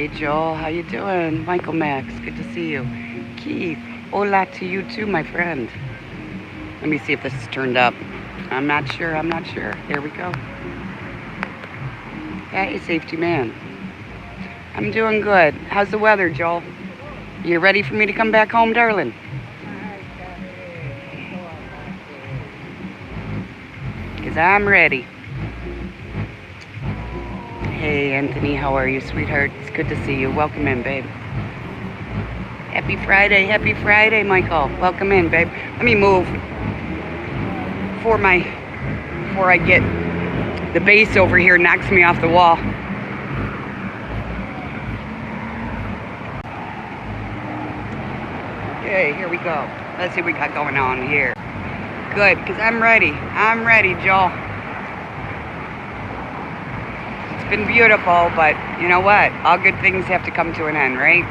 Hey Joel, how you doing? Michael Max, good to see you. Keith, hola to you too, my friend. Let me see if this is turned up. I'm not sure. There we go. Hey, safety man. I'm doing good. How's the weather, Joel? You ready for me to come back home, darling? Because I'm ready. Hey, Anthony, how are you, sweetheart? It's good to see you. Welcome in, babe. Happy Friday, Michael. Welcome in, babe. Let me move before I get the base over here knocks me off the wall. Okay, here we go. Let's see what we got going on here. Good, because I'm ready. I'm ready, Joel. It's been beautiful, but you know what? All good things have to come to an end, right?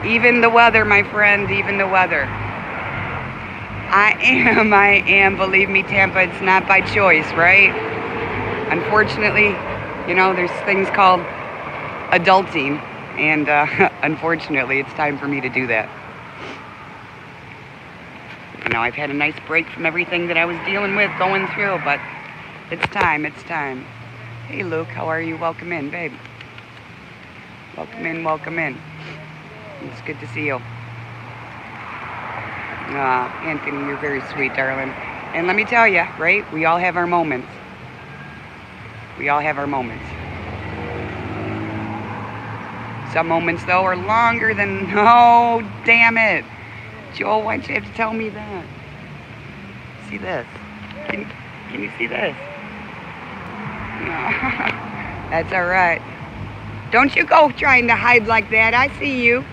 Even the weather, my friend, even the weather. I am, believe me, Tampa, it's not by choice, right? Unfortunately, you know, there's things called adulting, and unfortunately, it's time for me to do that. You know, I've had a nice break from everything that I was dealing with, going through, but it's time. Hey, Luke, how are you? Welcome in, babe. Welcome in. It's good to see you. Anthony, you're very sweet, darling. And let me tell you, right? We all have our moments. Some moments, though, are longer than... Oh, damn it. Joel, why'd you have to tell me that? See this? Can you see this? No. That's all right. Don't you go trying to hide like that. I see you.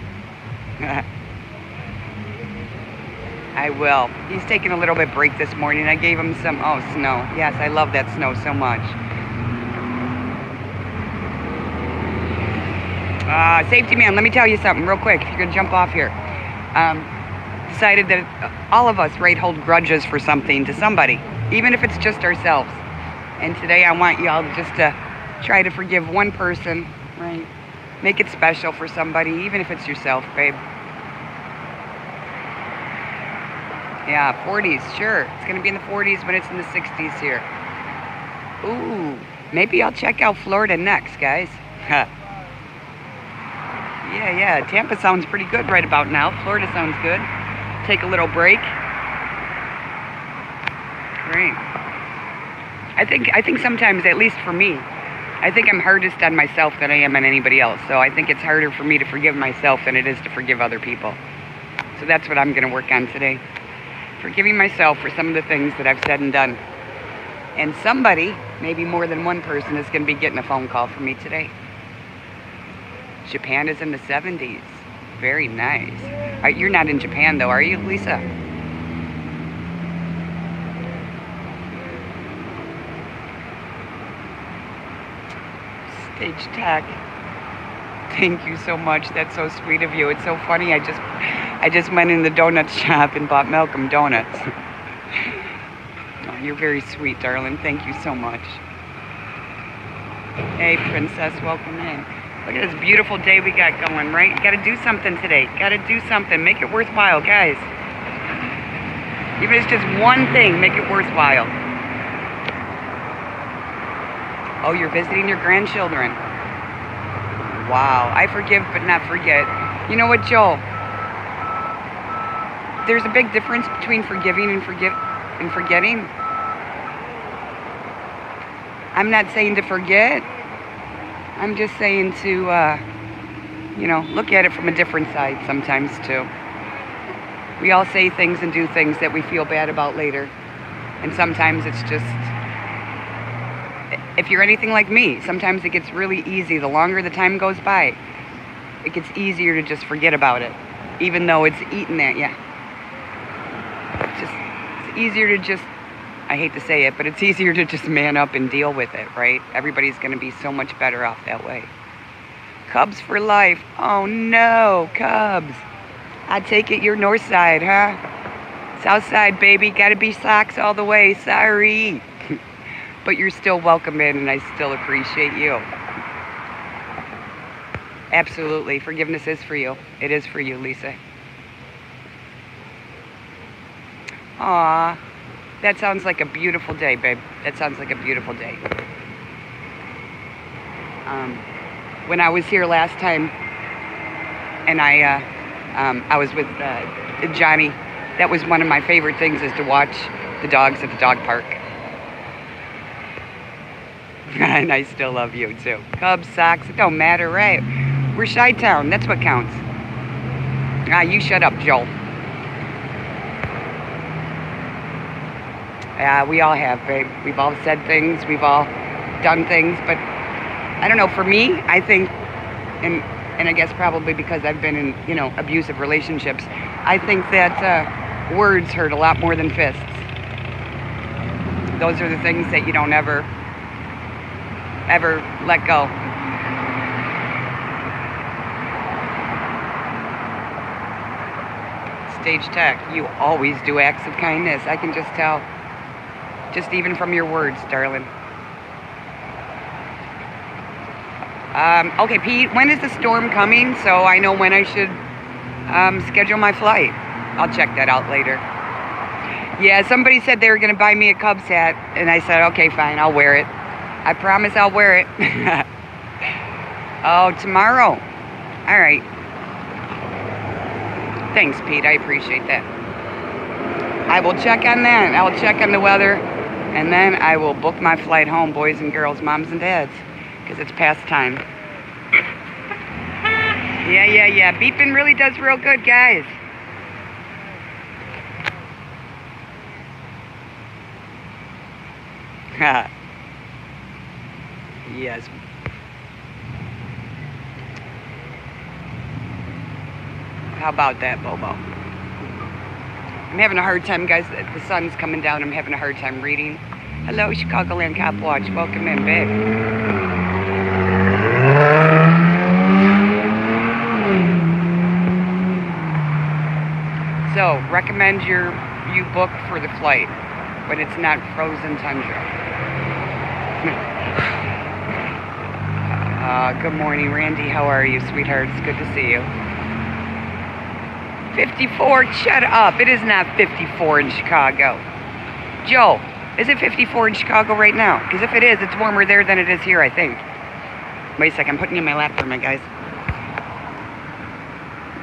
I will. He's taking a little bit break this morning. I gave him some, snow. Yes, I love that snow so much. Safety man, let me tell you something real quick, if you're going to jump off here. Decided that all of us, right, hold grudges for something to somebody, even if it's just ourselves. And today I want y'all just to try to forgive one person, right? Make it special for somebody, even if it's yourself, babe. Yeah, 40s, sure. It's going to be in the 40s when it's in the 60s here. Ooh, maybe I'll check out Florida next, guys. Yeah, Tampa sounds pretty good right about now. Florida sounds good. Take a little break. Great. I think sometimes, at least for me, I think I'm hardest on myself than I am on anybody else. So I think it's harder for me to forgive myself than it is to forgive other people. So that's what I'm going to work on today. Forgiving myself for some of the things that I've said and done. And somebody, maybe more than one person, is going to be getting a phone call from me today. Japan is in the 70s. Very nice. You're not in Japan, though, are you, Lisa? Stage Tech. Thank you so much. That's so sweet of you. It's so funny. I just went in the donut shop and bought Malcolm donuts. Oh, you're very sweet, darling. Thank you so much. Hey, princess, welcome in. Look at this beautiful day we got going, right? You gotta do something today. Gotta do something. Make it worthwhile, guys. Even if it's just one thing, make it worthwhile. Oh, you're visiting your grandchildren. Wow. I forgive but not forget. You know what, Joel? There's a big difference between forgiving and forgetting. I'm not saying to forget. I'm just saying to, look at it from a different side sometimes, too. We all say things and do things that we feel bad about later. And sometimes it's just, if you're anything like me, sometimes it gets really easy. The longer the time goes by, it gets easier to just forget about it, even though it's eating at you. It's easier to just, I hate to say it, but it's easier to just man up and deal with it, right? Everybody's going to be so much better off that way. Cubs for life. Oh no, Cubs. I take it you're north side, huh? South side, baby. Gotta be Sox all the way. Sorry. But you're still welcome in, and I still appreciate you. Absolutely. Forgiveness is for you. It is for you, Lisa. Aw, that sounds like a beautiful day, babe. That sounds like a beautiful day. When I was here last time, and I was with Johnny, that was one of my favorite things, is to watch the dogs at the dog park. And I still love you too. Cubs, Sox, it don't matter, right? We're Chi-Town, that's what counts. Ah, you shut up, Joel. Yeah, we all have, babe. We've all said things, we've all done things, but I don't know, for me, I think, and I guess probably because I've been in, you know, abusive relationships, I think that words hurt a lot more than fists. Those are the things that you don't ever let go. Stage Tech, you always do acts of kindness. I can just tell, just even from your words, darling. Okay, Pete, when is the storm coming? So I know when I should schedule my flight. I'll check that out later. Yeah, somebody said they were going to buy me a Cubs hat, and I said, okay, fine, I'll wear it. I promise I'll wear it. Oh, tomorrow. All right. Thanks, Pete. I appreciate that. I will check on that. I will check on the weather, and then I will book my flight home, boys and girls, moms and dads, because it's past time. Yeah. Beeping really does real good, guys. Yes. How about that, Bobo? I'm having a hard time, guys. The sun's coming down. I'm having a hard time reading. Hello, Chicagoland Cop Watch. Welcome in, babe. So, recommend you book for the flight, but it's not frozen tundra. Good morning, Randy. How are you, sweetheart? It's good to see you. 54? Shut up. It is not 54 in Chicago. Joe, is it 54 in Chicago right now? Because if it is, it's warmer there than it is here, I think. Wait a second. I'm putting you in my lap for my guys.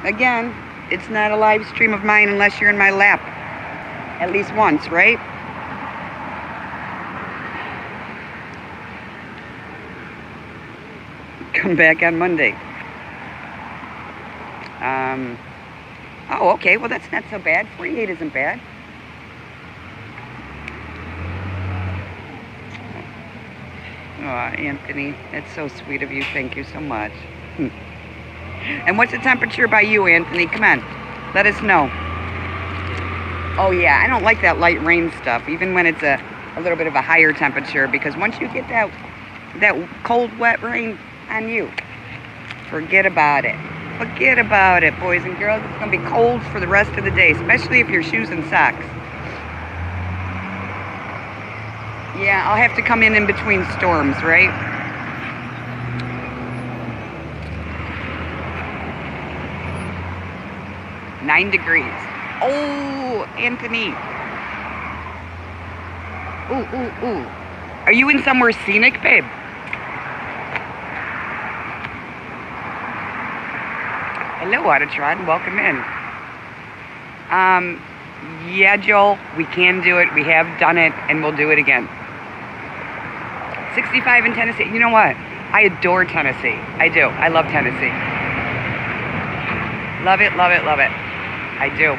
Again, it's not a live stream of mine unless you're in my lap. At least once, right? Come back on Monday. Oh, okay. Well, that's not so bad. 48 isn't bad. Oh, Anthony, that's so sweet of you. Thank you so much. And what's the temperature by you, Anthony? Come on. Let us know. Oh, yeah. I don't like that light rain stuff, even when it's a little bit of a higher temperature, because once you get that cold, wet rain on you, forget about it. Forget about it, boys and girls. It's going to be cold for the rest of the day, especially if you're shoes and socks. Yeah, I'll have to come in between storms, right? Nine degrees. Oh, Anthony. Ooh. Are you in somewhere scenic, babe? Hello, Autotron. Welcome in. Yeah, Joel, we can do it. We have done it, and we'll do it again. 65 in Tennessee. You know what? I adore Tennessee. I do. I love Tennessee. Love it, love it, love it. I do.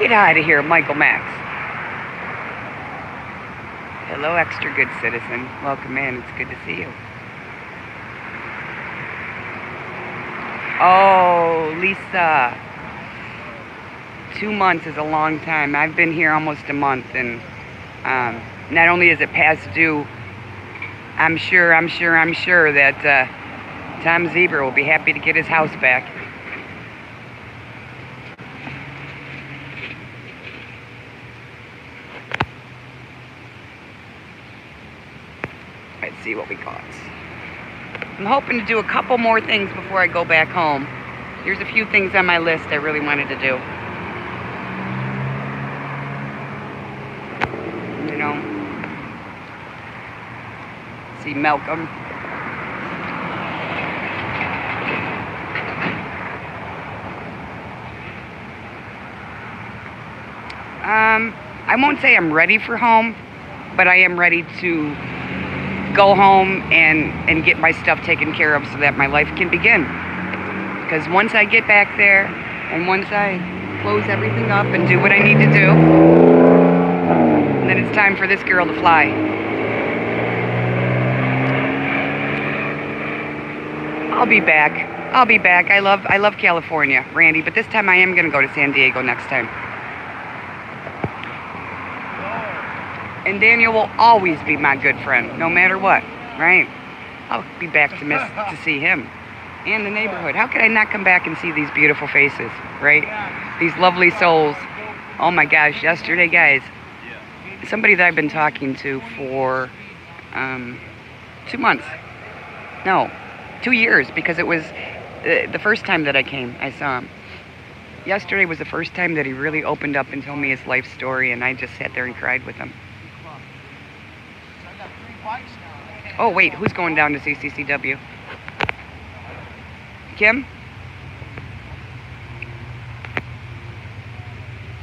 Get out of here, Michael Max. Hello, extra good citizen. Welcome in. It's good to see you. Oh, Lisa. 2 months is a long time. I've been here almost a month, and not only is it past due, I'm sure that Tom Zebra will be happy to get his house back. see what we got. I'm hoping to do a couple more things before I go back home. There's a few things on my list I really wanted to do. You know, see Malcolm. I won't say I'm ready for home, but I am ready to go home and get my stuff taken care of so that my life can begin. Because once I get back there and once I close everything up and do what I need to do, then it's time for this girl to fly. I'll be back. I'll be back. I love California, Randy, but this time I am going to go to San Diego next time. And Daniel will always be my good friend, no matter what, right? I'll be back to see him and the neighborhood. How could I not come back and see these beautiful faces, right? These lovely souls. Oh my gosh, yesterday, guys, somebody that I've been talking to for 2 months. No, 2 years, because it was the first time that I came, I saw him. Yesterday was the first time that he really opened up and told me his life story, and I just sat there and cried with him. Oh, wait, who's going down to CCCW? Kim?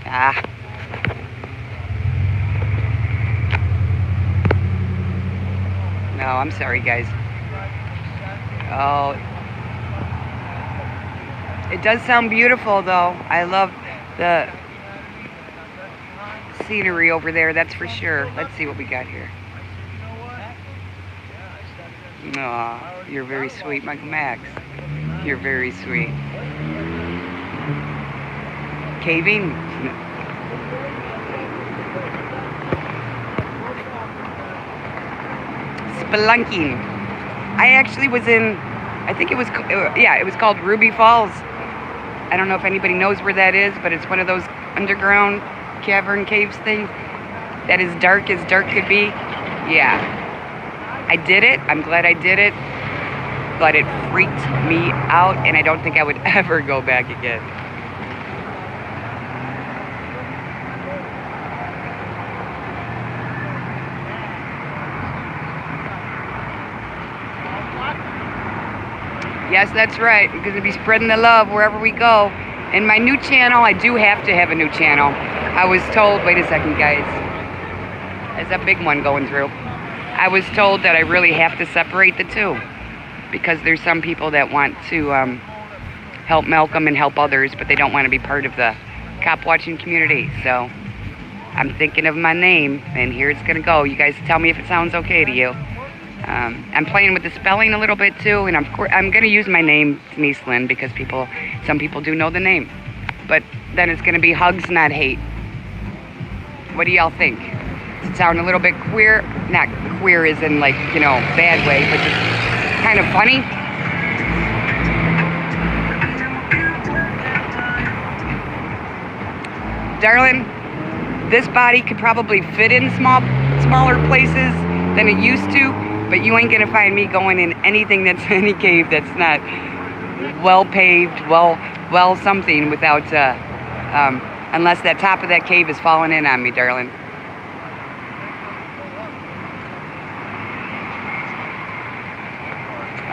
Ah. No, I'm sorry, guys. Oh. It does sound beautiful, though. I love the scenery over there, that's for sure. Let's see what we got here. Aw, you're very sweet, Michael Max. You're very sweet. Caving? Spelunking. I actually was in, I think it was called Ruby Falls. I don't know if anybody knows where that is, but it's one of those underground cavern caves things that is dark as dark could be. Yeah. I did it. I'm glad I did it. But it freaked me out, and I don't think I would ever go back again. Yes, that's right. We're going to be spreading the love wherever we go. And my new channel, I do have to have a new channel. I was told, wait a second, guys. There's a big one going through. I was told that I really have to separate the two, because there's some people that want to help Malcolm and help others, but they don't want to be part of the cop watching community. So I'm thinking of my name, and here it's going to go. You guys tell me if it sounds okay to you. I'm playing with the spelling a little bit too, and I'm going to use my name, Denise Lynn, because some people do know the name. But then it's going to be Hugs, Not Hate. What do y'all think? Does it sound a little bit queer? Not queer as in, like, you know, bad way, but just kind of funny. Darling, this body could probably fit in smaller places than it used to, but you ain't gonna find me going in anything that's any cave that's not well paved, well something without, unless that top of that cave is falling in on me, darling.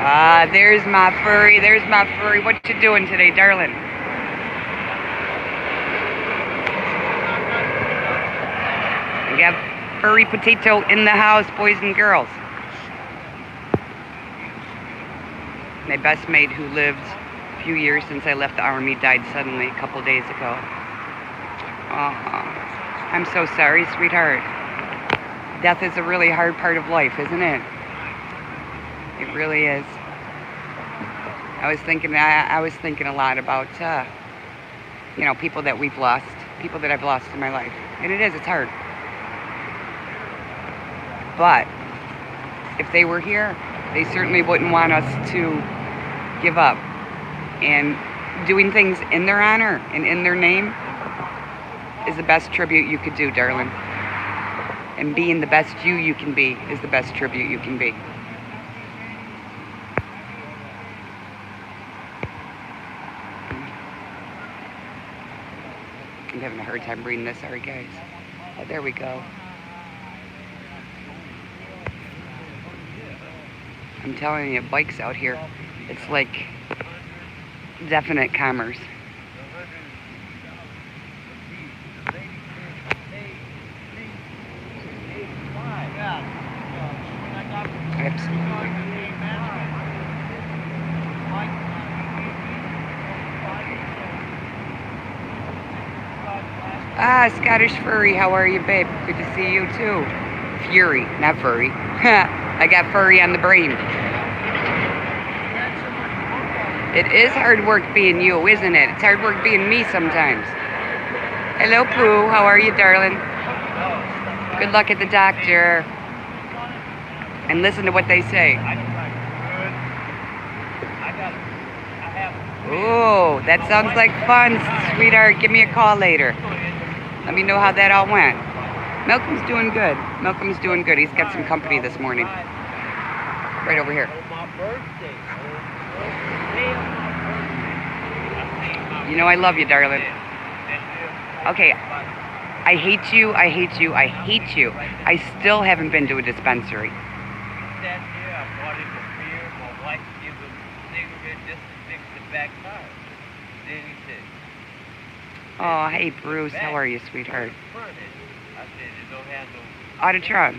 Ah, there's my furry. There's my furry. What you doing today, darling? We have furry potato in the house, boys and girls. My best mate, who lived a few years since I left the army, died suddenly a couple days ago. Oh, I'm so sorry, sweetheart. Death is a really hard part of life, isn't it? It really is. I was thinking a lot about, you know, people that we've lost, people that I've lost in my life. And it's hard. But if they were here, they certainly wouldn't want us to give up. And doing things in their honor and in their name is the best tribute you could do, darling. And being the best you can be is the best tribute you can be. I'm having a hard time reading this. Sorry, guys. Oh, there we go. I'm telling you, bikes out here, it's like definite commerce. Absolutely. Ah, Scottish Furry, how are you, babe? Good to see you, too. Fury, not furry. I got furry on the brain. It is hard work being you, isn't it? It's hard work being me sometimes. Hello, Pooh. How are you, darling? Good luck at the doctor. And listen to what they say. Ooh, that sounds like fun, sweetheart. Give me a call later. Let me know how that all went. Malcolm's doing good. Malcolm's doing good. He's got some company this morning. Right over here. You know I love you, darling. Okay. I hate you. I hate you. I hate you. I still haven't been to a dispensary. Oh, hey, Bruce. How are you, sweetheart? Auditron.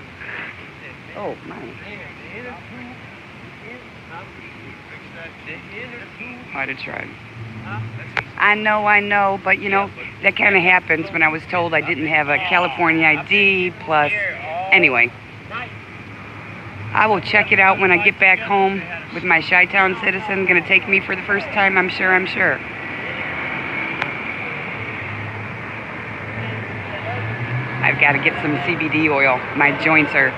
Oh, my. Auditron. I know, but you know, that kind of happens when I was told I didn't have a California ID, plus, anyway. I will check it out when I get back home with my Chi-Town citizen. Gonna take me for the first time, I'm sure. I've got to get some CBD oil. My joints are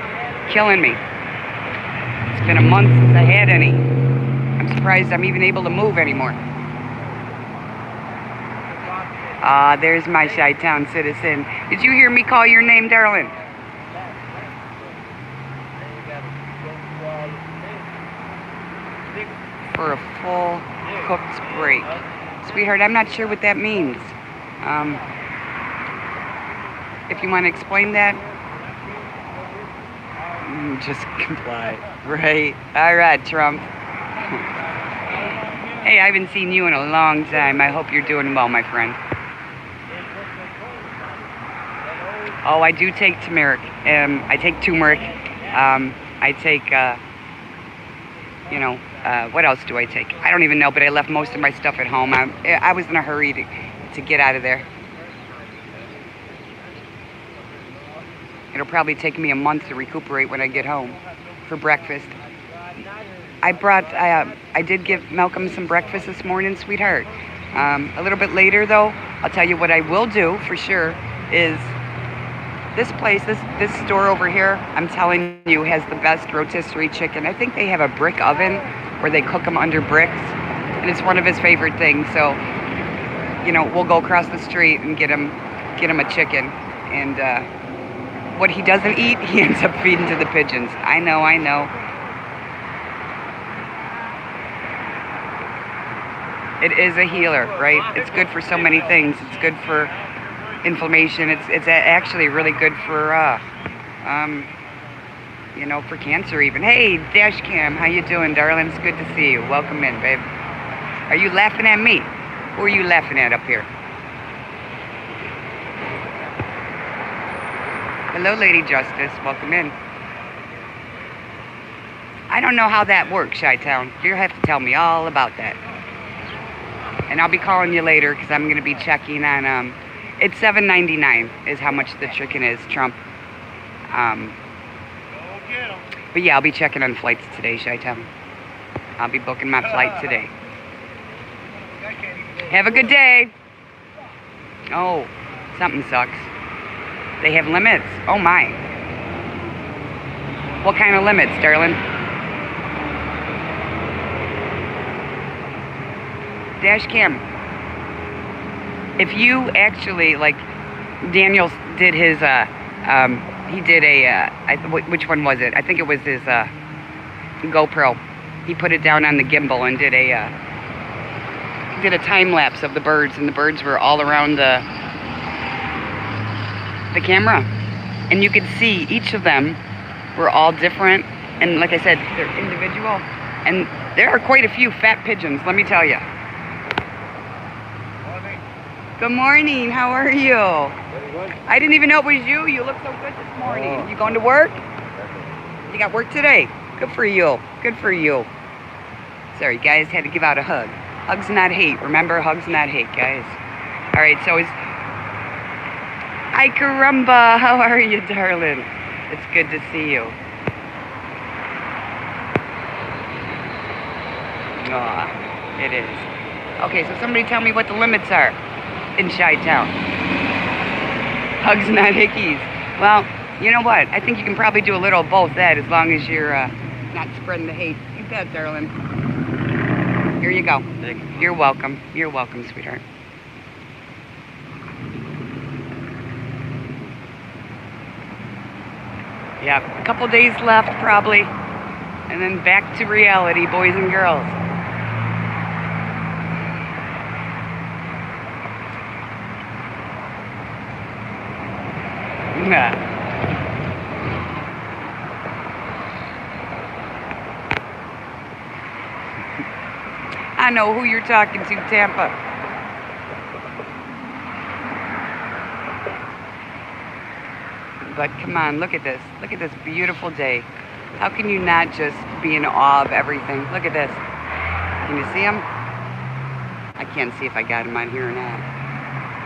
killing me. It's been a month since I had any. I'm surprised I'm even able to move anymore. Ah, there's my Chi-Town citizen. Did you hear me call your name, darling? For a full cooked break. Sweetheart, I'm not sure what that means. If you want to explain that, just comply. Right. All right, Trump. Hey, I haven't seen you in a long time. I hope you're doing well, my friend. Oh, I do take turmeric. I take turmeric. I take, what else do I take? I don't even know, but I left most of my stuff at home. I was in a hurry to get out of there. It'll probably take me a month to recuperate when I get home for breakfast. I did give Malcolm some breakfast this morning, sweetheart. A little bit later, though, I'll tell you what I will do for sure is this place, this store over here, I'm telling you, has the best rotisserie chicken. I think they have a brick oven where they cook them under bricks, and it's one of his favorite things. So, you know, we'll go across the street and get him a chicken, and what he doesn't eat, he ends up feeding to the pigeons. I know. It is a healer, right? It's good for so many things. It's good for inflammation. It's actually really good for, for cancer even. Hey, Dashcam, how you doing, darling? It's good to see you. Welcome in, babe. Are you laughing at me? Who are you laughing at up here? Hello, Lady Justice. Welcome in. I don't know how that works, Chi-Town. You'll have to tell me all about that. And I'll be calling you later because I'm going to be checking on, it's $7.99 is how much the chicken is, Trump. But yeah, I'll be checking on flights today, Chi-Town. I'll be booking my flight today. Have a good day. Oh, something sucks. They have limits. Oh my. What kind of limits, darling? Dashcam. If you actually, like, Daniel did his, he did which one was it? I think it was his GoPro. He put it down on the gimbal and did a time lapse of the birds, and the birds were all around the camera, and you could see each of them were all different. And like I said, they're individual. And there are quite a few fat pigeons, let me tell you. Morning. Good morning. How are you? Very good. I didn't even know it was you. You look so good this morning. You going to work? You got work today? Good for you. Good for you. Sorry, guys. Had to give out a hug. Hugs not hate. Remember, hugs not hate, guys. All right, so Ay caramba. How are you, darling? It's good to see you. Aw, it is. Okay, so somebody tell me what the limits are in Chi-Town. Hugs, not hickeys. Well, you know what? I think you can probably do a little of both that as long as you're not spreading the hate. You bet, darling. Here you go. You're welcome. You're welcome, sweetheart. Yeah, a couple days left probably. And then back to reality, boys and girls. I know who you're talking to, Tampa. But come on, look at this. Look at this beautiful day. How can you not just be in awe of everything? Look at this. Can you see him? I can't see if I got him on here or not.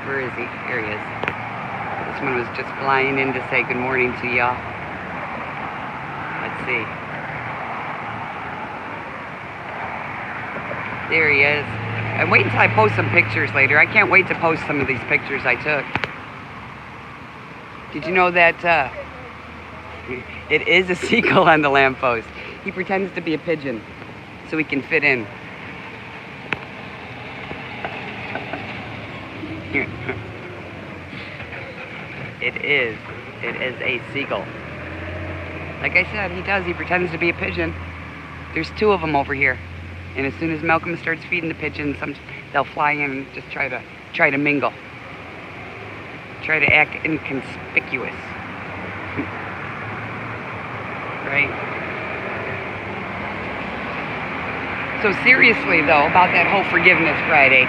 Where is he? Here he is. This one was just flying in to say good morning to y'all. Let's see. There he is. And wait until I post some pictures later. I can't wait to post some of these pictures I took. Did you know that it is a seagull on the lamppost? He pretends to be a pigeon so he can fit in. It is a seagull. Like I said, he pretends to be a pigeon. There's two of them over here. And as soon as Malcolm starts feeding the pigeons, they'll fly in and just try to mingle. Try to act inconspicuous. Right? So seriously though, about that whole Forgiveness Friday,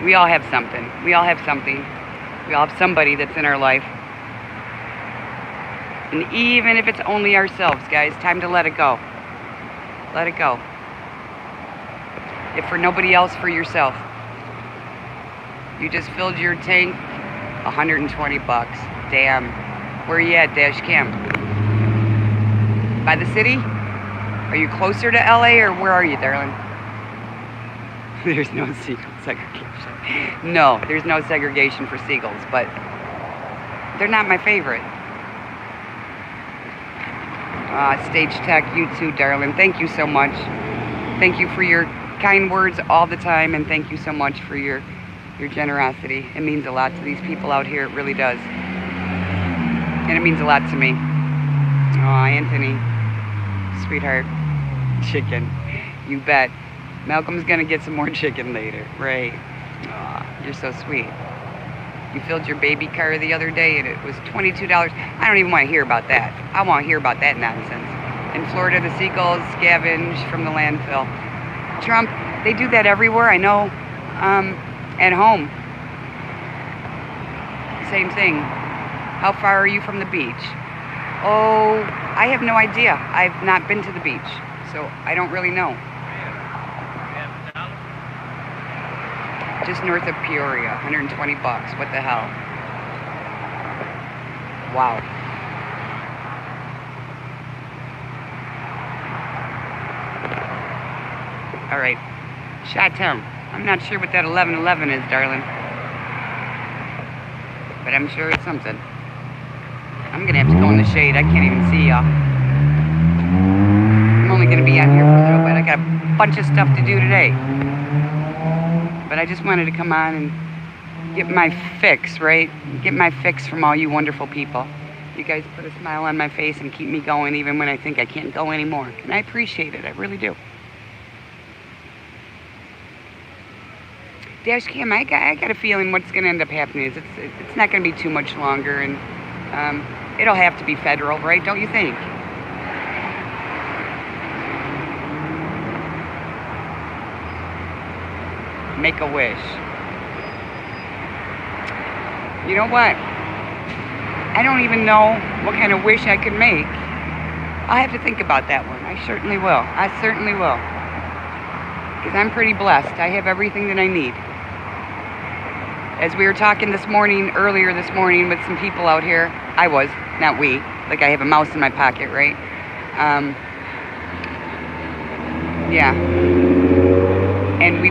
we all have something. We all have something. We all have somebody that's in our life. And even if it's only ourselves, guys, time to let it go. Let it go. If for nobody else, for yourself. You just filled your tank, 120 bucks. Damn. Where are you at, Dash Cam? By the city? Are you closer to LA or where are you, darling? There's no seagull segregation. No, there's no segregation for seagulls, but they're not my favorite. Stage Tech, you too, darling. Thank you so much. Thank you for your kind words all the time, and thank you so much for your generosity. It means a lot to these people out here. It really does. And it means a lot to me. Aw, Anthony. Sweetheart. Chicken. You bet. Malcolm's gonna get some more chicken later. Right. Aw, you're so sweet. You filled your baby car the other day and it was $22. I don't even want to hear about that. I want to hear about that nonsense. In Florida, the seagulls scavenge from the landfill. Trump, they do that everywhere, I know. At home. Same thing. How far are you from the beach? Oh, I have no idea. I've not been to the beach, so I don't really know. Just north of Peoria, 120 bucks. What the hell? Wow. All right, Chi-Town. I'm not sure what that 1111 is, darling. But I'm sure it's something. I'm gonna have to go in the shade. I can't even see y'all. I'm only gonna be on here for a little bit. I got a bunch of stuff to do today. But I just wanted to come on and get my fix, right? Get my fix from all you wonderful people. You guys put a smile on my face and keep me going even when I think I can't go anymore. And I appreciate it. I really do. dash cam, I got a feeling what's going to end up happening is it's not going to be too much longer, and it'll have to be federal, right? Don't you think? Make a wish. You know what? I don't even know what kind of wish I could make. I'll have to think about that one. I certainly will. I certainly will. Because I'm pretty blessed. I have everything that I need. As we were talking earlier this morning with some people out here, I was, not we, like I have a mouse in my pocket, right? Yeah. And we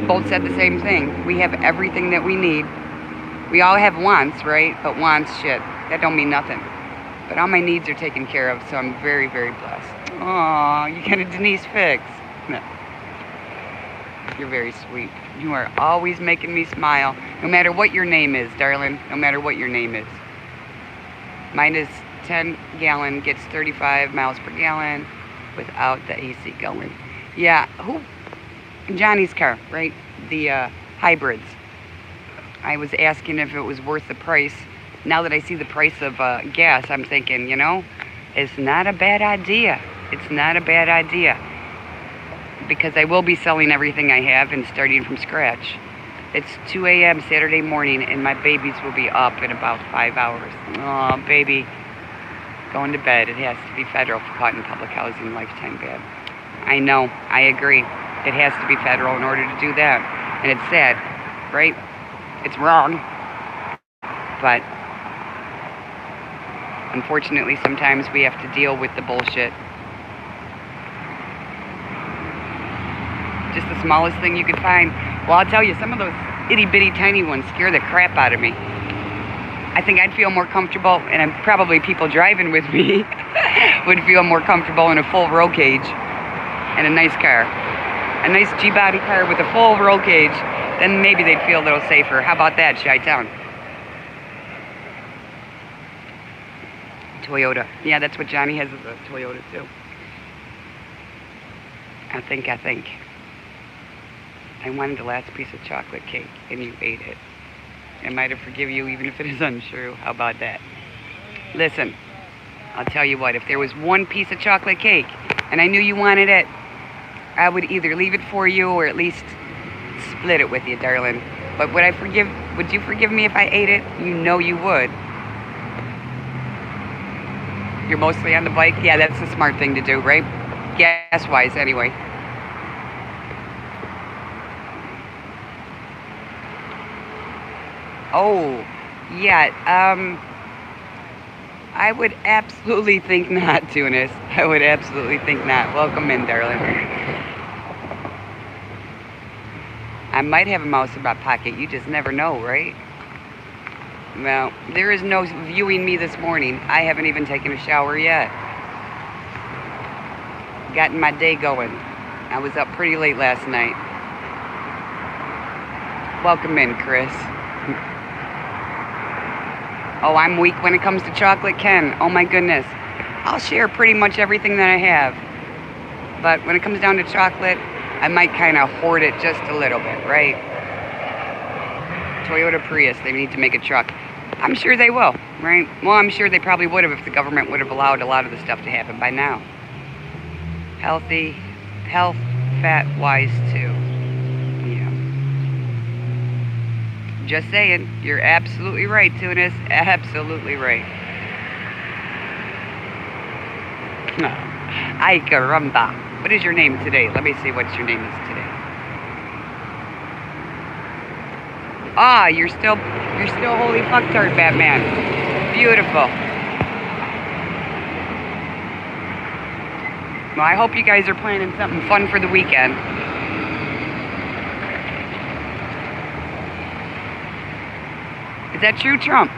both said the same thing. We have everything that we need. We all have wants, right? But wants, shit, that don't mean nothing. But all my needs are taken care of, so I'm very, very blessed. Aw, you got a Denise Fix. No. You're very sweet. You are always making me smile, no matter what your name is, darling. No matter what your name is. Mine is 10 gallon, gets 35 miles per gallon without the AC going. Yeah, Johnny's car, right? The hybrids. I was asking if it was worth the price. Now that I see the price of gas, I'm thinking, it's not a bad idea. It's not a bad idea. Because I will be selling everything I have and starting from scratch. It's 2 a.m. Saturday morning, and my babies will be up in about 5 hours. Oh, baby. Going to bed. It has to be federal for caught in public housing, lifetime ban. I know. I agree. It has to be federal in order to do that. And it's sad, right? It's wrong. But unfortunately, sometimes we have to deal with the bullshit. Just the smallest thing you could find. Well, I'll tell you, some of those itty-bitty tiny ones scare the crap out of me. I think I'd feel more comfortable, and probably people driving with me would feel more comfortable in a full roll cage and a nice car. A nice G-body car with a full roll cage, then maybe they'd feel a little safer. How about that, Chi-Town? Toyota. Yeah, that's what Johnny has, is a Toyota too. I think. I wanted the last piece of chocolate cake, and you ate it. I might have forgiven you even if it is untrue. How about that? Listen, I'll tell you what, if there was one piece of chocolate cake, and I knew you wanted it, I would either leave it for you or at least split it with you, darling. But would you forgive me if I ate it? You know you would. You're mostly on the bike? Yeah, that's the smart thing to do, right? Gas-wise, anyway. Oh, yeah, I would absolutely think not, Tunis. I would absolutely think not. Welcome in, darling. I might have a mouse in my pocket. You just never know, right? Well, there is no viewing me this morning. I haven't even taken a shower yet. Gotten my day going. I was up pretty late last night. Welcome in, Chris. Oh, I'm weak when it comes to chocolate, Ken. Oh my goodness. I'll share pretty much everything that I have. But when it comes down to chocolate, I might kind of hoard it just a little bit, right? Toyota Prius, they need to make a truck. I'm sure they will, right? Well, I'm sure they probably would have if the government would have allowed a lot of the stuff to happen by now. Health, fat-wise too. Yeah. Just saying, you're absolutely right, Tunis. Absolutely right. Ay caramba. What is your name today? Let me see what your name is today. Ah, you're still holy fucktard, Batman. Beautiful. Well, I hope you guys are planning something fun for the weekend. Is that true, Trump?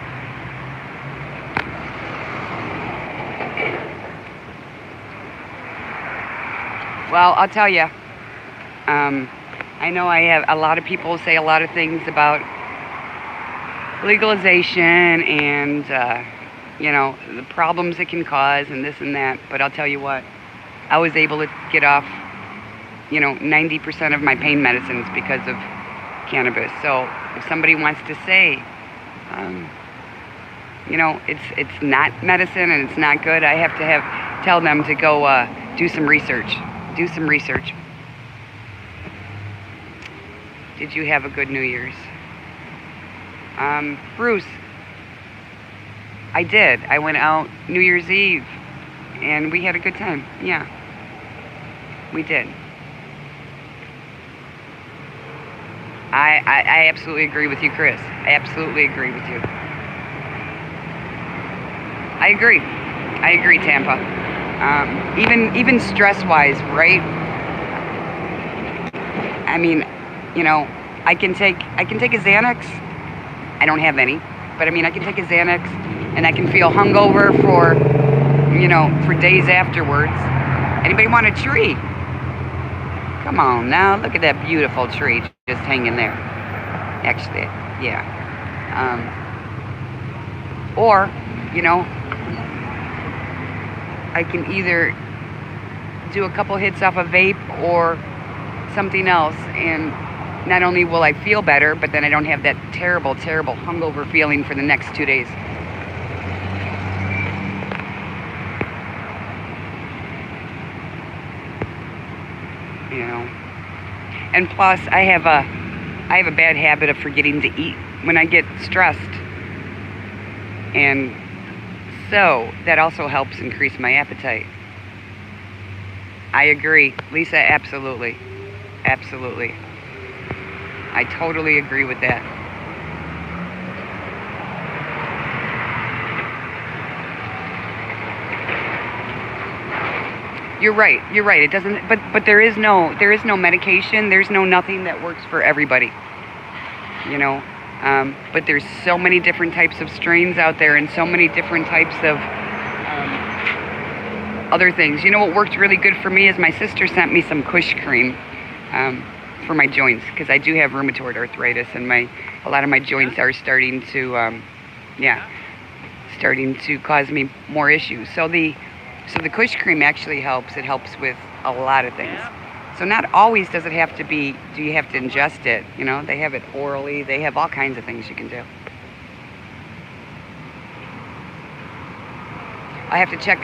Well, I'll tell you. I know I have a lot of people say a lot of things about legalization and, the problems it can cause and this and that. But I'll tell you what, I was able to get off, 90% of my pain medicines because of cannabis. So if somebody wants to say, you know, it's not medicine and it's not good, I have to tell them to go do some research. Do some research. Did you have a good New Year's? Bruce, I did. I went out New Year's Eve and we had a good time. Yeah, we did. I absolutely agree with you, Chris. I absolutely agree with you. I agree, Tampa. Even stress-wise, right? I mean, you know, I can take a Xanax. I don't have any, but I mean, I can take a Xanax, and I can feel hungover for, you know, for days afterwards. Anybody want a tree? Come on now, look at that beautiful tree just hanging there. Actually, yeah. Or, you know, I can either do a couple hits off a vape or something else, and not only will I feel better, but then I don't have that terrible, terrible hungover feeling for the next 2 days. You know, and plus I have a bad habit of forgetting to eat when I get stressed, and so that also helps increase my appetite. I agree, Lisa. Absolutely, absolutely. I totally agree with that. You're right. You're right. It doesn't. But there is no medication. There's no nothing that works for everybody. You know. But there's so many different types of strains out there, and so many different types of other things. You know what worked really good for me is my sister sent me some Kush cream for my joints, because I do have rheumatoid arthritis, and a lot of my joints are starting to starting to cause me more issues. So the Kush cream actually helps. It helps with a lot of things. So not always does it have to be, do you have to ingest it? You know, they have it orally. They have all kinds of things you can do. I have to check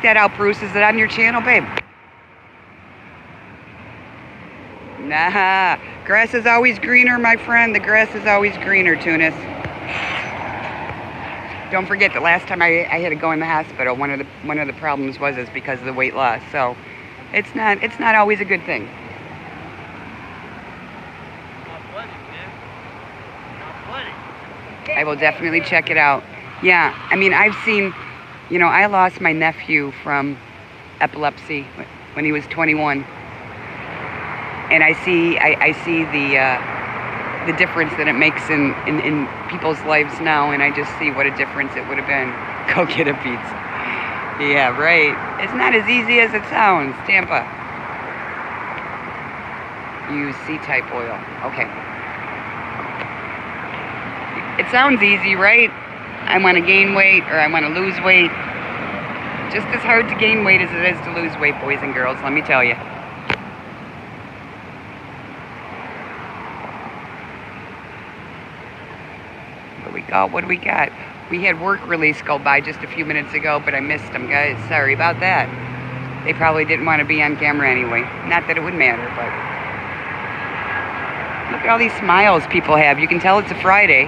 that out, Bruce. Is it on your channel, babe? Nah, grass is always greener, my friend. The grass is always greener, Tunis. Don't forget, the last time I had to go in the hospital, one of the problems was because of the weight loss. So it's not always a good thing. I will definitely check it out. Yeah, I mean, I've seen, you know, I lost my nephew from epilepsy when he was 21, and I see the difference that it makes in people's lives now, and I just see what a difference it would have been. Go get a pizza. Yeah, right. It's not as easy as it sounds, Tampa. Use C-type oil. Okay. It sounds easy, right? I want to gain weight or I want to lose weight. Just as hard to gain weight as it is to lose weight, boys and girls, let me tell you. What do we got? We had work release go by just a few minutes ago, but I missed them, guys. Sorry about that. They probably didn't want to be on camera anyway. Not that it would matter, but look at all these smiles people have. You can tell it's a Friday.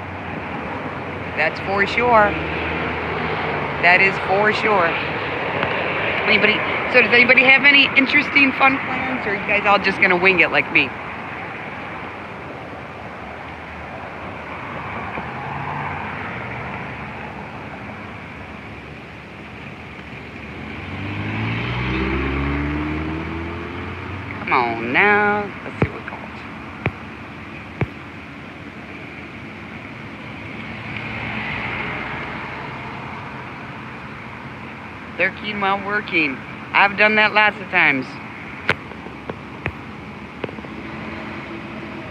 That's for sure. That is for sure. So does anybody have any interesting, fun plans, or are you guys all just gonna wing it like me? Come on now. Let's see what it calls. Lurking while working. I've done that lots of times.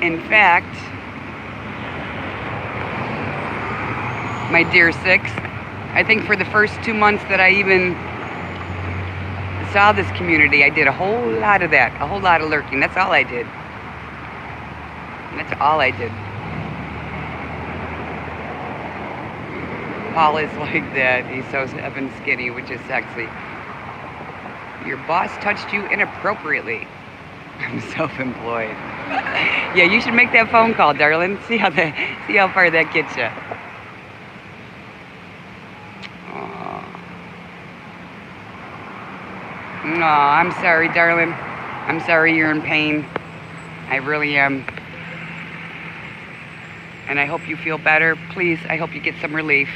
In fact, my dear six, I think for the first 2 months that I even saw this community, I did a whole lot of that, a whole lot of lurking. That's all I did. That's all I did. Paul is like that. He's so effing skinny, which is sexy. Your boss touched you inappropriately. I'm self-employed. Yeah, you should make that phone call, darling. See how far that gets you. No, I'm sorry, darling. I'm sorry you're in pain. I really am. And I hope you feel better. Please, I hope you get some relief.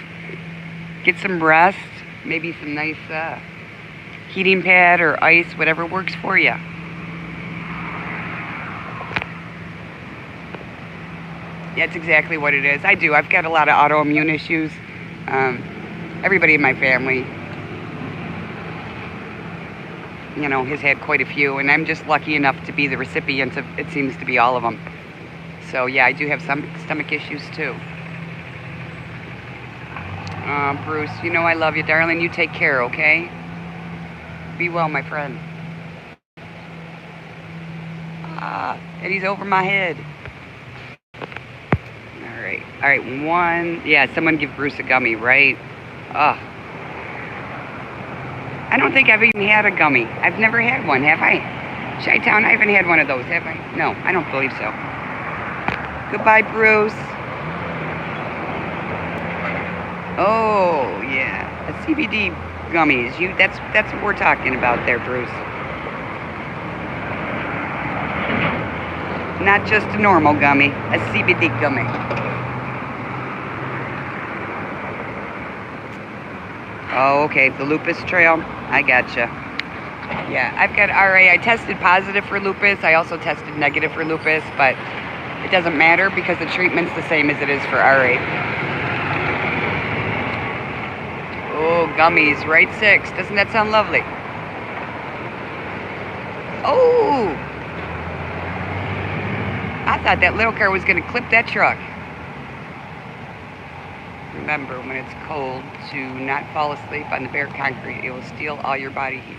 Get some rest. Maybe some nice heating pad or ice, whatever works for you. That's exactly what it is. I do. I've got a lot of autoimmune issues. Everybody in my family, you know, has had quite a few, and I'm just lucky enough to be the recipient of, it seems to be all of them. So yeah, I do have some stomach issues too. Bruce, you know I love you, darling. You take care, okay? Be well, my friend. And he's over my head. All right, one. Yeah, someone give Bruce a gummy, right? I don't think I've even had a gummy. I've never had one, have I? Chi-Town, I haven't had one of those, have I? No, I don't believe so. Goodbye, Bruce. Oh, yeah. A CBD gummies. That's what we're talking about there, Bruce. Not just a normal gummy, a CBD gummy. Oh, okay, the lupus trail. I gotcha. Yeah, I've got RA. I tested positive for lupus. I also tested negative for lupus, but it doesn't matter because the treatment's the same as it is for RA. Oh, gummies, right 6. Doesn't that sound lovely? Oh! I thought that little car was going to clip that truck. Remember, when it's cold, to not fall asleep on the bare concrete. It will steal all your body heat.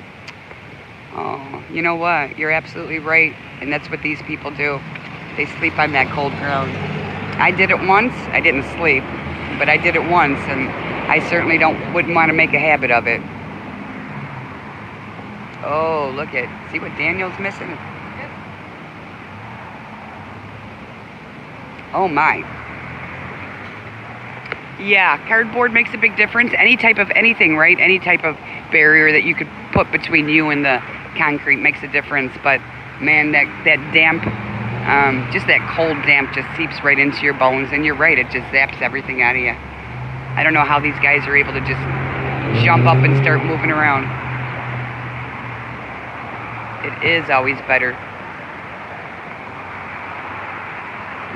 Oh, you know what? You're absolutely right. And that's what these people do. They sleep on that cold ground. I did it once. I didn't sleep, but I did it once, and I certainly wouldn't want to make a habit of it. Oh, look at, see what Daniel's missing? Oh my. Yeah, cardboard makes a big difference. Any type of anything, right? Any type of barrier that you could put between you and the concrete makes a difference. But man, that damp, just that cold damp just seeps right into your bones. And you're right, it just zaps everything out of you. I don't know how these guys are able to just jump up and start moving around. It is always better.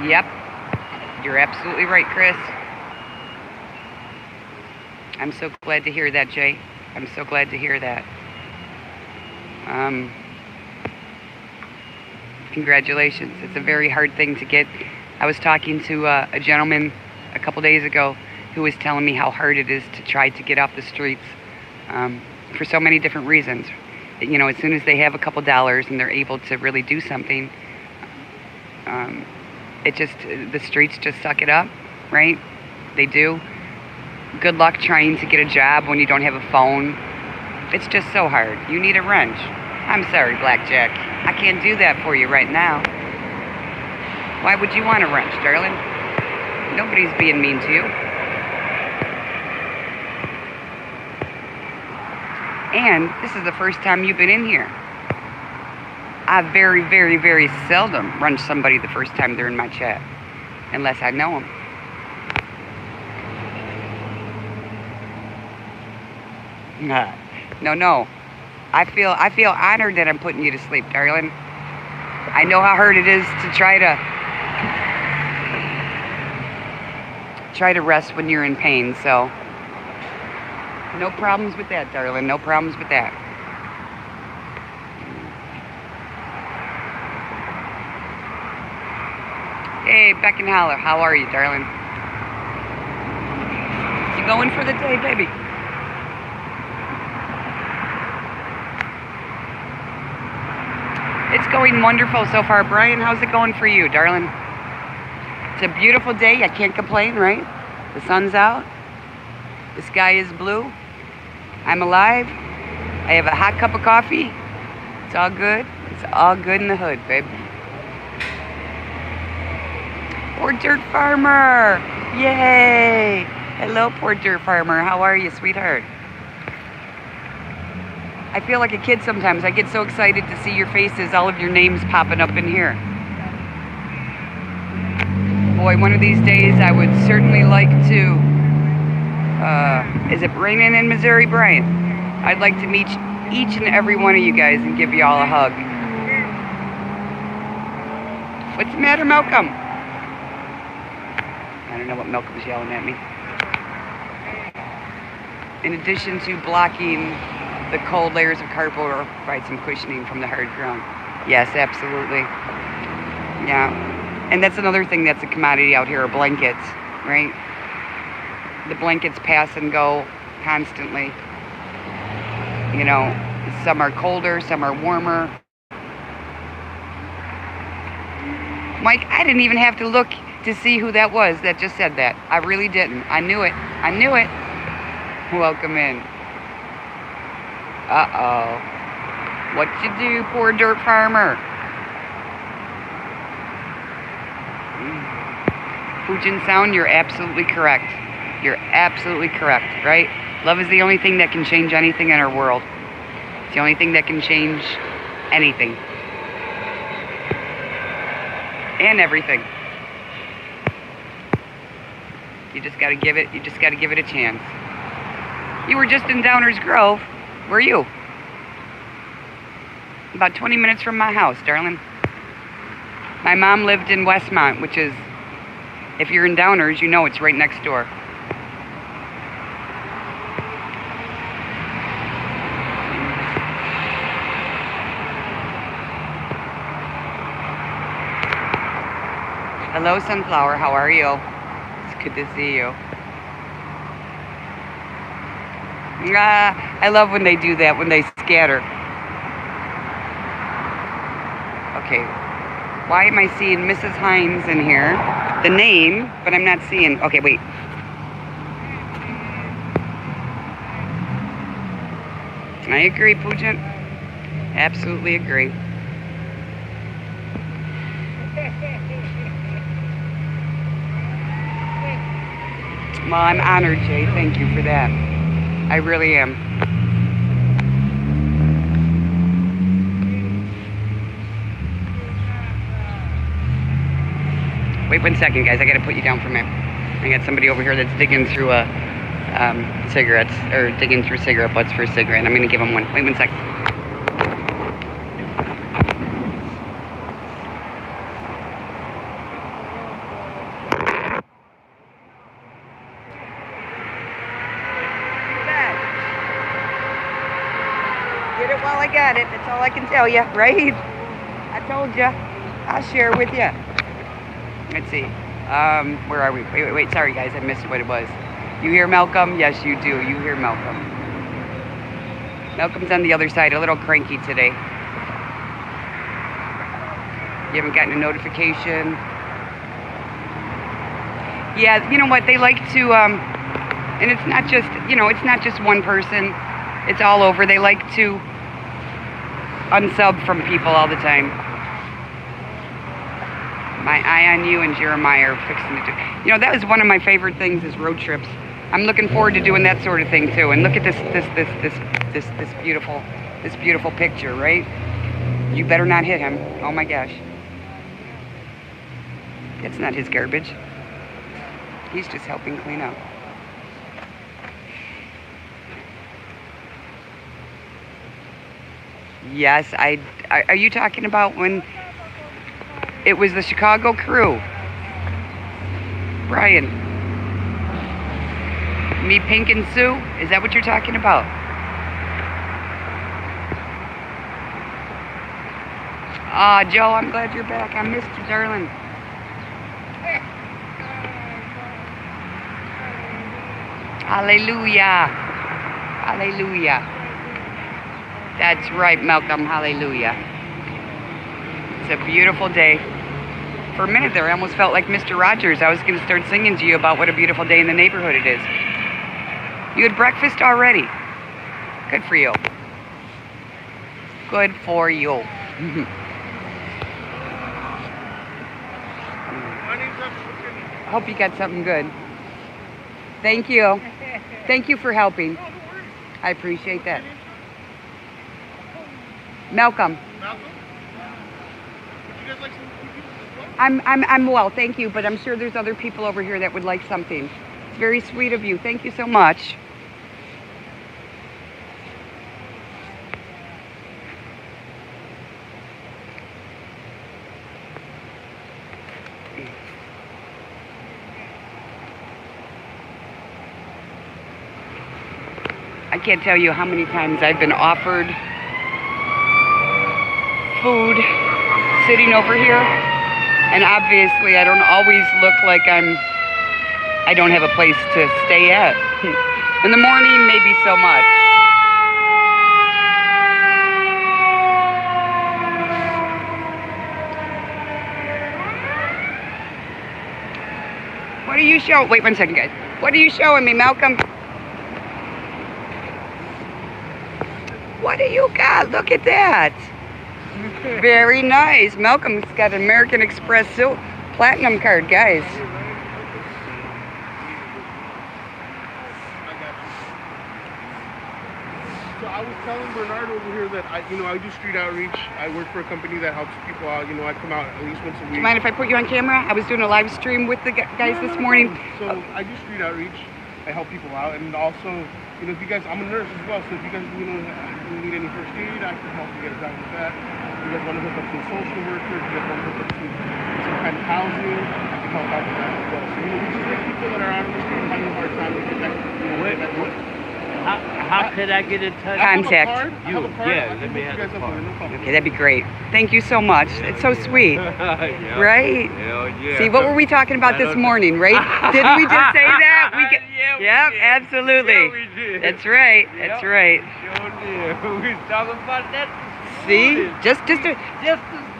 Yep, you're absolutely right, Chris. I'm so glad to hear that, Jay. I'm so glad to hear that. Congratulations. It's a very hard thing to get. I was talking to a gentleman a couple days ago who was telling me how hard it is to try to get off the streets for so many different reasons. You know, as soon as they have a couple dollars and they're able to really do something, the streets just suck it up, right? They do. Good luck trying to get a job when you don't have a phone. It's just so hard. You need a wrench. I'm sorry, Blackjack. I can't do that for you right now. Why would you want a wrench, darling? Nobody's being mean to you. And this is the first time you've been in here. I very, very, very seldom wrench somebody the first time they're in my chat. Unless I know them. No. I feel honored that I'm putting you to sleep, darling. I know how hard it is to try to rest when you're in pain, so no problems with that, darling. No problems with that. Hey, Beck and Holler, how are you, darling? You going for the day, baby? It's going wonderful so far. Brian, how's it going for you, darling? It's a beautiful day. I can't complain, right? The sun's out. The sky is blue. I'm alive. I have a hot cup of coffee. It's all good. It's all good in the hood, babe. Poor Dirt Farmer. Yay. Hello, Poor Dirt Farmer. How are you, sweetheart? I feel like a kid sometimes. I get so excited to see your faces, all of your names popping up in here. Boy, one of these days I would certainly like to, is it raining in Missouri, Brian? I'd like to meet each and every one of you guys and give you all a hug. What's the matter, Malcolm? I don't know what Malcolm's yelling at me. In addition to blocking the cold layers of cardboard, or provide some cushioning from the hard ground. Yes, absolutely. Yeah. And that's another thing that's a commodity out here, are blankets, right? The blankets pass and go constantly. You know, some are colder, some are warmer. Mike, I didn't even have to look to see who that was that just said that. I really didn't. I knew it. I knew it. Welcome in. Uh-oh. What you do, Poor Dirt Farmer? Fujin Sound, you're absolutely correct. You're absolutely correct, right? Love is the only thing that can change anything in our world. It's the only thing that can change anything. And everything. You just gotta give it a chance. You were just in Downers Grove. Where are you? About 20 minutes from my house, darling. My mom lived in Westmont, which is, if you're in Downers, you know it's right next door. Hello, Sunflower. How are you? It's good to see you. I love when they do that, when they scatter. Okay. Why am I seeing Mrs. Hines in here? The name, but I'm not seeing... Okay, wait. I agree, Pujant. Absolutely agree. Well, I'm honored, Jay. Thank you for that. I really am. Wait 1 second, guys. I gotta put you down for a minute. I got somebody over here that's digging through cigarettes, or digging through cigarette butts for a cigarette. I'm gonna give him one. Wait 1 second. Get it while I got it. That's all I can tell you, right? I told you. I'll share with you. Let's see. Where are we? Wait. Sorry, guys. I missed what it was. You hear Malcolm? Yes, you do. You hear Malcolm. Malcolm's on the other side. A little cranky today. You haven't gotten a notification? Yeah, you know what? They like to, and it's not just, it's not just one person. It's all over. They like to unsub from people all the time. My eye on you and Jeremiah are fixing to do. That was one of my favorite things is road trips. I'm looking forward to doing that sort of thing too. And look at this beautiful picture, right? You better not hit him. Oh my gosh. It's not his garbage. He's just helping clean up. Yes, are you talking about when it was the Chicago crew? Brian. Me, Pink, and Sue? Is that what you're talking about? Joe, I'm glad you're back. I missed you, darling. Hallelujah. Hallelujah. That's right, Malcolm. Hallelujah. It's a beautiful day. For a minute there, I almost felt like Mr. Rogers. I was going to start singing to you about what a beautiful day in the neighborhood it is. You had breakfast already. Good for you. Good for you. I hope you got something good. Thank you. Thank you for helping. I appreciate that. Malcolm. Malcolm? Would you guys like some cookies as well? I'm well, thank you, but I'm sure there's other people over here that would like something. It's very sweet of you. Thank you so much. I can't tell you how many times I've been offered food sitting over here, and obviously I don't always look like I don't have a place to stay at. In the morning, maybe so much. What are you showing? Wait 1 second, guys. What are you showing me, Malcolm? What do you got? Look at that. Very nice. Malcolm's got an American Express Platinum card, guys. So I was telling Bernard over here that I do street outreach. I work for a company that helps people out. I come out at least once a week. Do you mind if I put you on camera? I was doing a live stream with the guys this morning. So I do street outreach. I help people out, and also, if you guys, I'm a nurse as well. So if you guys, need any first aid, I can help you get a job with that. If you guys want to hook up some social workers, if you guys want to hook up some kind of housing, I can help out with that as well. So we just get people that are out on the street having a hard time to get back. How could I get in touch? Contact. I have a card. Yeah, I let can me hook have you guys the up with card. it, no problem. Okay, that'd be great. Thank you so much. It's so sweet. Yeah. Right? Hell yeah. See, what were we talking about this morning, right? Didn't we just say that? Yeah, we Yep, did. absolutely. Yeah, we did. That's right. That's right. Sure did. We was talking about that this See? morning. Just Just this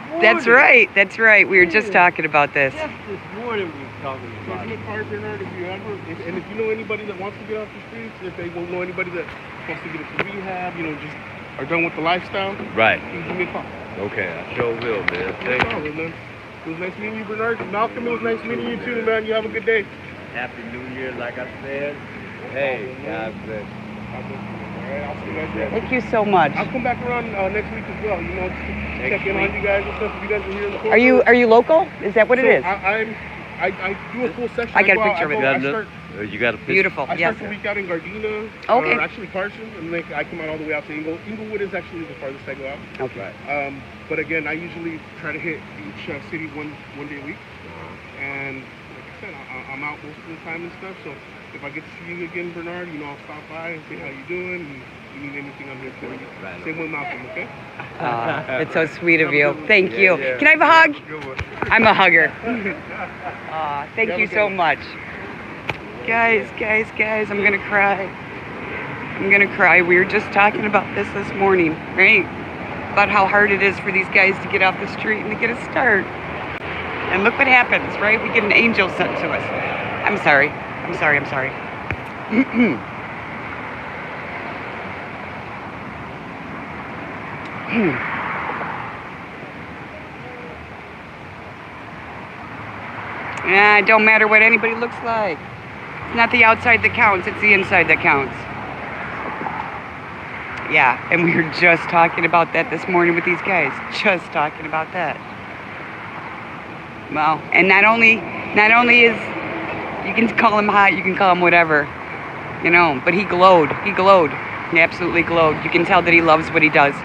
morning. That's right. That's right. We were just talking about this. Just this morning we was talking So about if it. you card, Bernard, if you ever, and if you know anybody that wants to get off the streets, if they won't know anybody that wants to get into rehab, just are done with the lifestyle, Right. you can give me a call. Okay, I sure will, man. No Thank you. problem, man. It was nice meeting you, Bernard. Malcolm, it was nice meeting you too, man. You have a good day. Happy New Year, like I said. Hey, God bless. All right, I'll see you guys then. Thank you so much. I'll come back around next week as well. Just to check in on you guys and stuff. If you guys are here in the Are you local? Is that what it is? I do a full session. I got a go out- picture of I it. go- I You got start- You got a picture? Beautiful. I Yes. start the week out in Gardena, Okay. actually Carson, and then I come out all the way out to Inglewood is actually the farthest I go out. Okay. But again, I usually try to hit each city one day a week. And like I said, I'm out most of the time and stuff. So if I get to see you again, Bernard, I'll stop by and say how you doing. And if you need anything, I'm here for you. Right. Same with Malcolm, okay? It's so sweet of you. Thank Yeah, you. yeah. Can I have a hug? Good one. I'm a hugger. Thank Have you a good so one. much. Guys, I'm gonna cry. I'm gonna cry. We were just talking about this morning, right? About how hard it is for these guys to get off the street and to get a start. And look what happens, right? We get an angel sent to us. I'm sorry. Yeah, it don't matter what anybody looks like. It's not the outside that counts, it's the inside that counts. Yeah, and we were just talking about that this morning with these guys. Just talking about that. Well, and not only is, you can call him hot, you can call him whatever, but he glowed. He absolutely glowed. You can tell that he loves what he does.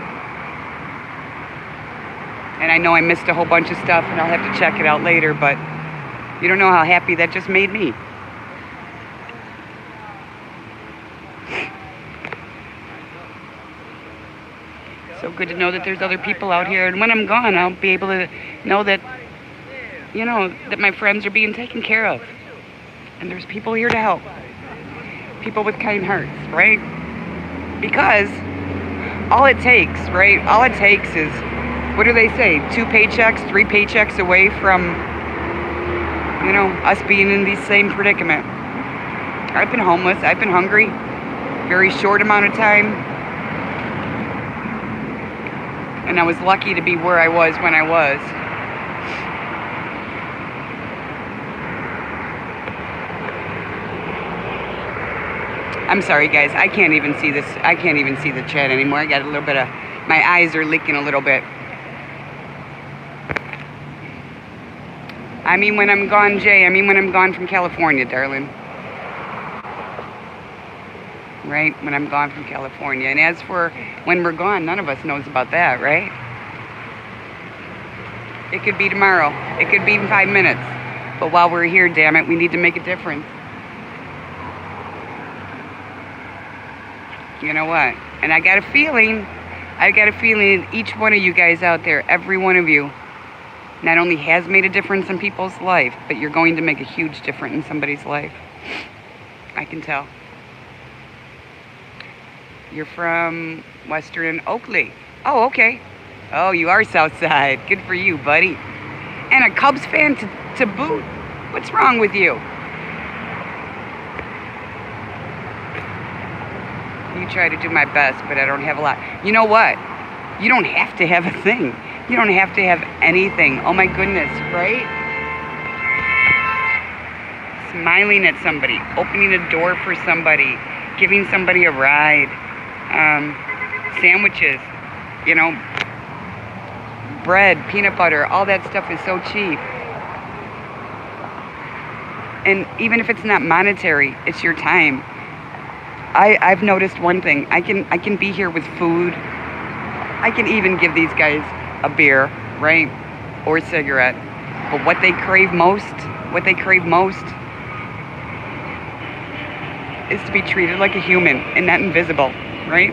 And I know I missed a whole bunch of stuff, and I'll have to check it out later, but you don't know how happy that just made me. So good to know that there's other people out here, and when I'm gone, I'll be able to know that, that my friends are being taken care of. And there's people here to help. People with kind hearts, right? Because all it takes, right? All it takes is, what do they say? 2 paychecks, 3 paychecks away from You know, us being in the same predicament. I've been homeless. I've been hungry. Very short amount of time. And I was lucky to be where I was when I was. I'm sorry, guys. I can't even see this. I can't even see the chat anymore. I got a little bit of... My eyes are leaking a little bit. I mean when I'm gone, Jay. I mean when I'm gone from California, darling. Right? When I'm gone from California. And as for when we're gone, none of us knows about that, right? It could be tomorrow. It could be in 5 minutes. But while we're here, damn it, we need to make a difference. You know what? And I got a feeling each one of you guys out there, every one of you, not only has made a difference in people's life, but you're going to make a huge difference in somebody's life. I can tell. You're from Western Oakley. Oh, okay. Oh, you are Southside. Good for you, buddy. And a Cubs fan to boot. What's wrong with you? You try to do my best, but I don't have a lot. You know what? You don't have to have a thing. You don't have to have anything. Oh my goodness, right? Smiling at somebody, opening a door for somebody, giving somebody a ride, sandwiches, you know, bread, peanut butter, all that stuff is so cheap. And even if it's not monetary, it's your time. I've noticed one thing. I can be here with food. I can even give these guys a beer, right? Or a cigarette. But what they crave most is to be treated like a human and not invisible, right?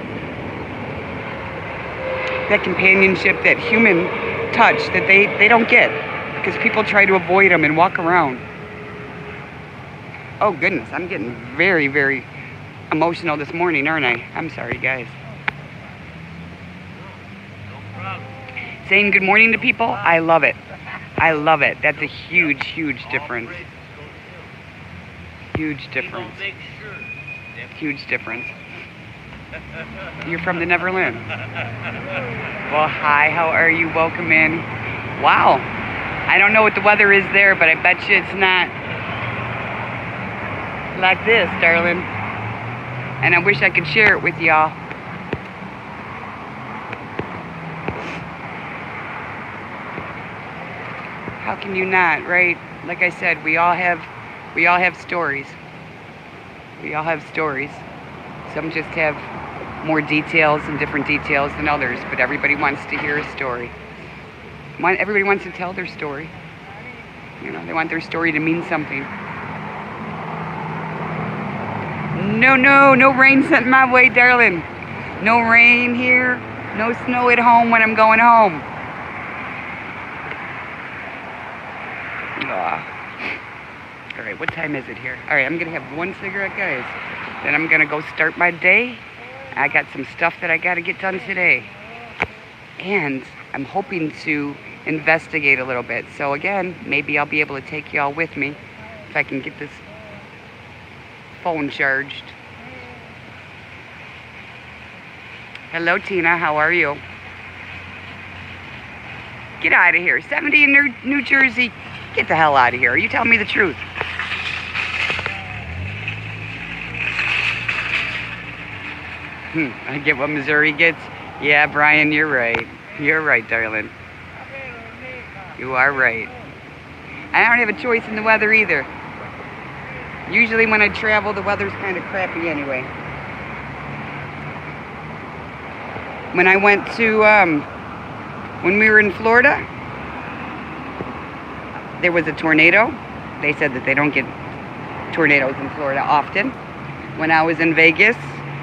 That companionship, that human touch that they don't get because people try to avoid them and walk around. Oh goodness, I'm getting very, very emotional this morning, aren't I? I'm sorry, guys. Saying good morning to people, I love it. I love it. That's a huge, huge difference. Huge difference. Huge difference. You're from the Neverland. Well, hi, how are you? Welcome in. Wow. I don't know what the weather is there, but I bet you it's not like this, darling. And I wish I could share it with y'all. How can you not, right? Like I said, we all have stories. We all have stories. Some just have more details and different details than others, but everybody wants to hear a story. Everybody wants to tell their story. You know, they want their story to mean something. No rain sent my way, darling. No rain here. No snow at home when I'm going home. All right, what time is it here? All right, I'm going to have one cigarette, guys. Then I'm going to go start my day. I got some stuff that I got to get done today. And I'm hoping to investigate a little bit. So again, maybe I'll be able to take y'all with me if I can get this phone charged. Hello, Tina. How are you? Get out of here. 70 in New Jersey. Get the hell out of here. Are you telling me the truth? I get what Missouri gets. Yeah, Brian, you're right. You're right, darling. You are right. I don't have a choice in the weather either. Usually when I travel, the weather's kind of crappy anyway. When I went to, when we were in Florida, there was a tornado. They said that they don't get tornadoes in Florida often. When I was in Vegas,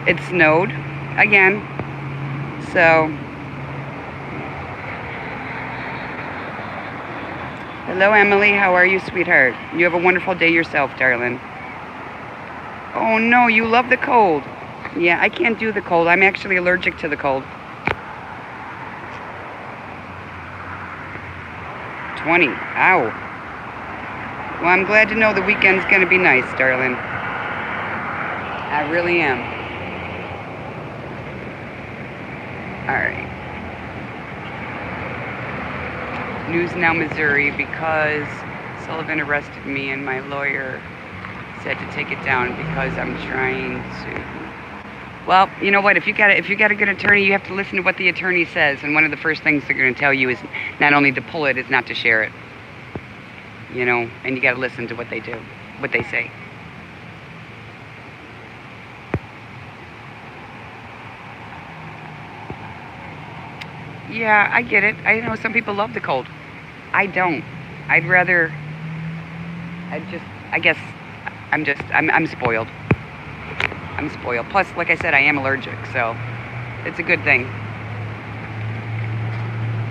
it snowed again. So, hello, Emily. How are you, sweetheart? You have a wonderful day yourself, darling. Oh, no, you love the cold. Yeah, I can't do the cold. I'm actually allergic to the cold. 20. Ow. Well, I'm glad to know the weekend's going to be nice, darling. I really am. All right. News Now, Missouri, because Sullivan arrested me and my lawyer said to take it down because I'm trying to. Well, you know what? If you got a good attorney, you have to listen to what the attorney says. And one of the first things they're going to tell you is not only to pull it, is not to share it. You know, and you got to listen to what they do, what they say. Yeah, I get it. I know some people love the cold. I don't. I'd rather. I guess, I'm spoiled. I'm spoiled. Plus, like I said, I am allergic, so it's a good thing.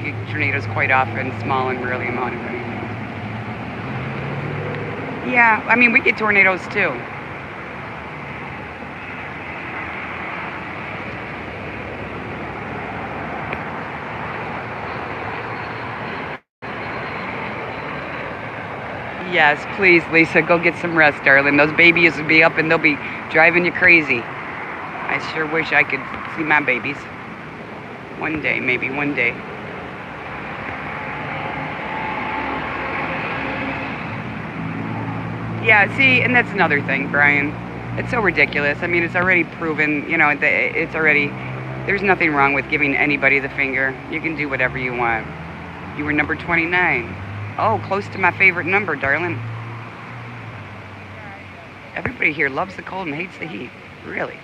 You get tornadoes quite often, small and rarely amount of rain. Yeah, I mean, we get tornadoes too. Yes, please, Lisa, go get some rest, darling. Those babies will be up and they'll be driving you crazy. I sure wish I could see my babies. One day, maybe one day. Yeah, see, and that's another thing, Brian. It's so ridiculous. I mean, it's already proven, you know, it's already, there's nothing wrong with giving anybody the finger. You can do whatever you want. You were number 29. Oh, close to my favorite number, darling. Everybody here loves the cold and hates the heat. Really.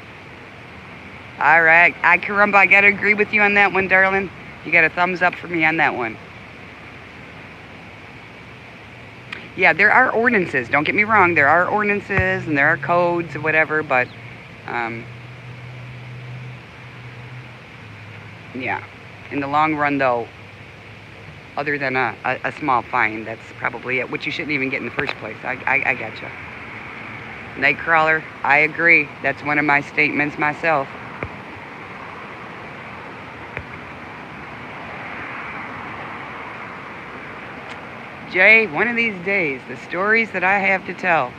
All right. Caramba, I got to agree with you on that one, darling. You got a thumbs up for me on that one. Yeah, there are ordinances. Don't get me wrong. There are ordinances and there are codes or whatever, but yeah. In the long run, though, other than a small fine, that's probably it, which you shouldn't even get in the first place. I gotcha. Nightcrawler, I agree. That's one of my statements myself. Jay, one of these days, the stories that I have to tell,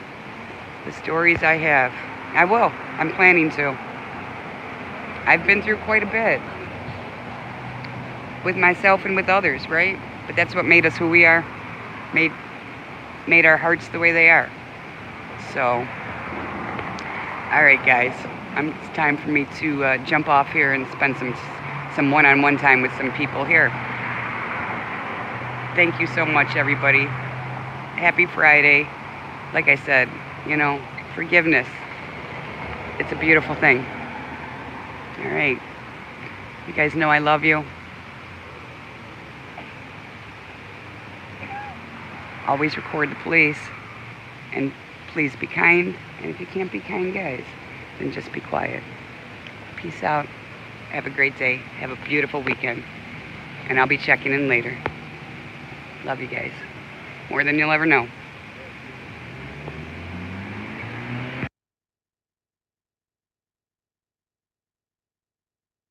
the stories I have, I will. I'm planning to. I've been through quite a bit. With myself and with others, right? But that's what made us who we are. Made our hearts the way they are. So, all right, guys. It's time for me to jump off here and spend some one-on-one time with some people here. Thank you so much, everybody. Happy Friday. Like I said, you know, forgiveness. It's a beautiful thing. All right. You guys know I love you. Always record the police. And please be kind. And if you can't be kind, guys, then just be quiet. Peace out. Have a great day. Have a beautiful weekend. And I'll be checking in later. Love you guys. More than you'll ever know.